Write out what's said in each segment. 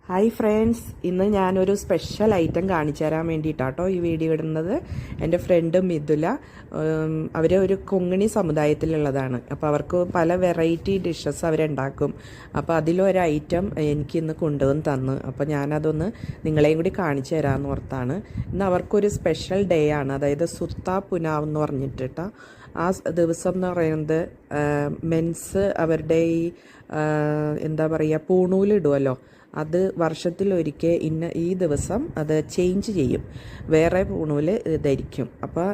Hi friends, ഇന്ന് ഞാനൊരു special item കാണിച്ചു തരാൻ വേണ്ടിയിട്ടാട്ടോ ഈ വീഡിയോ ഇടുന്നത്. എൻ്റെ ഫ്രണ്ട് മിഥുല, അവർ ഒരു കൊങ്ങിണി സമുദായത്തിലുള്ളതാണ്. അപ്പോൾ അവർക്ക് പല വെറൈറ്റി ഡിഷസ് അവരുണ്ടാക്കും. അപ്പോൾ അതിലൊരു ഐറ്റം എനിക്കിന്ന് കൊണ്ടുവന്ന് തന്നു. അപ്പോൾ ഞാനതൊന്ന് നിങ്ങളെയും കൂടി കാണിച്ചു തരാമെന്ന് ഓർത്താണ്. ഇന്ന് അവർക്കൊരു സ്പെഷ്യൽ ഡേ ആണ്, അതായത് സുത്ത പുനാവ് എന്ന് പറഞ്ഞിട്ടാ. ആ ദിവസം എന്ന് പറയുന്നത് മെൻസ് അവരുടെ എന്താ പറയുക, പൂണൂലിടുമല്ലോ, അത് വർഷത്തിലൊരിക്കൽ ഈ ദിവസം അത് ചേഞ്ച് ചെയ്യും, വേറെ പൂണൂല് ധരിക്കും. അപ്പോൾ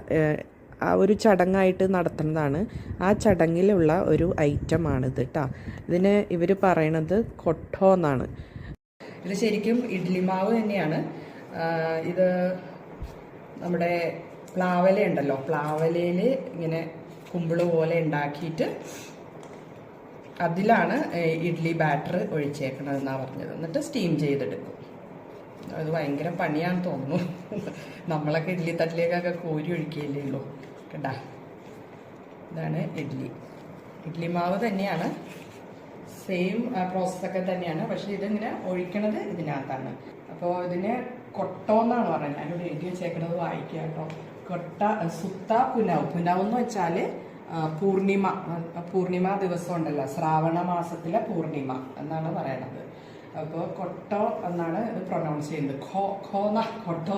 ആ ഒരു ചടങ്ങായിട്ട് നടത്തുന്നതാണ്. ആ ചടങ്ങിലുള്ള ഒരു ഐറ്റമാണിത് കേട്ടോ. ഇതിന് ഇവർ പറയണത് കൊട്ടോ എന്നാണ്. ഇത് ശരിക്കും ഇഡ്ലി മാവ് തന്നെയാണ്. ഇത് നമ്മുടെ പ്ലാവല ഉണ്ടല്ലോ, പ്ലാവലയിൽ ഇങ്ങനെ കുമ്പിള് പോലെ ഉണ്ടാക്കിയിട്ട് അതിലാണ് ഇഡ്ലി ബാറ്റർ ഒഴിച്ചേക്കണതെന്നാണ് പറഞ്ഞത്. എന്നിട്ട് സ്റ്റീം ചെയ്തെടുക്കും. അത് ഭയങ്കര പണിയാണെന്ന് തോന്നുന്നു. നമ്മളൊക്കെ ഇഡ്ലി തട്ടിലേക്കൊക്കെ കോരി ഒഴിക്കുകയല്ലേ ഉള്ളൂ കേട്ടാ. ഇതാണ് ഇഡ്ലി മാവ് തന്നെയാണ്, സെയിം പ്രോസസ്സൊക്കെ തന്നെയാണ്. പക്ഷേ ഇതിങ്ങനെ ഒഴിക്കണത് ഇതിനകത്താണ്. അപ്പോൾ ഇതിന് കൊട്ടോ എന്നാണ് പറഞ്ഞത്. ഞാനിവിടെ എഴുതി വെച്ചേക്കണത് വായിക്കുക കേട്ടോ. സുത്ത പുനാവ്. പുനാവ് എന്ന് വെച്ചാൽ പൂർണിമ ദിവസം ഉണ്ടല്ലോ, ശ്രാവണ മാസത്തിലെ പൂർണിമ എന്നാണ് പറയണത്. അപ്പോൾ കൊട്ടോ എന്നാണ് ഇത് പ്രൊനൗൺസ് ചെയ്യുന്നത്. കൊട്ടോ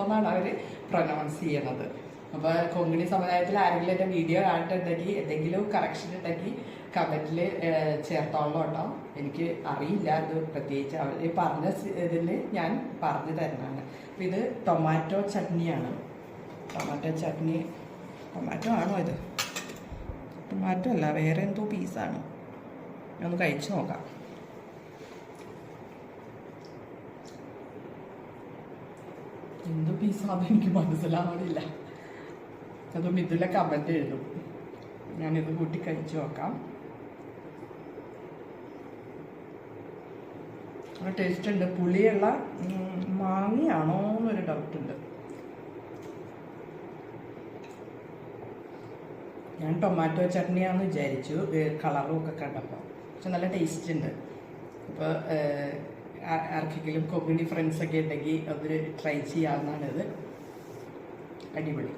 എന്നാണ് അവർ പ്രൊനൗൺസ് ചെയ്യണത്. അപ്പോൾ കൊങ്ങിണി സമുദായത്തിൽ ആരെങ്കിലും എൻ്റെ വീഡിയോ കണ്ടിട്ടുണ്ടെങ്കിൽ എന്തെങ്കിലും കറക്ഷൻ ഉണ്ടെങ്കിൽ കമൻറ്റിൽ ചേർത്തോളൂ കേട്ടോ. എനിക്ക് അറിയില്ല ഇത് പ്രത്യേകിച്ച്. അവർ പറഞ്ഞ ഇതിൽ ഞാൻ പറഞ്ഞു തരുന്നതാണ്. അപ്പോൾ ഇത് ടൊമാറ്റോ ചട്നിയാണ്. ടൊമാറ്റോ ആണോ ഇത്? ടൊമാറ്റോ അല്ല, വേറെ എന്തോ പീസാണ്. ഒന്ന് കഴിച്ചു നോക്കാം. എന്തോ പീസാണെന്ന് എനിക്ക് മനസ്സിലാവണില്ല. അത് മിഥുല കമൻറ്റ് എഴുതും. ഞാനിത് കൂട്ടി കഴിച്ചു നോക്കാം. ടേസ്റ്റ് ഉണ്ട്. പുളിയുള്ള മാങ്ങയാണോ എന്നൊരു ഡൗട്ടുണ്ട്. ഞാൻ ടൊമാറ്റോ ചട്നിയാണെന്ന് വിചാരിച്ചു, കളറും ഒക്കെ കണ്ടപ്പോൾ. പക്ഷെ നല്ല ടേസ്റ്റ് ഉണ്ട്. അപ്പോൾ ആർക്കെങ്കിലും കൊങ്ങിണി ഫ്രണ്ട്സൊക്കെ ഉണ്ടെങ്കിൽ അത് ട്രൈ ചെയ്യാവുന്നതാണിത്. അടിപൊളി.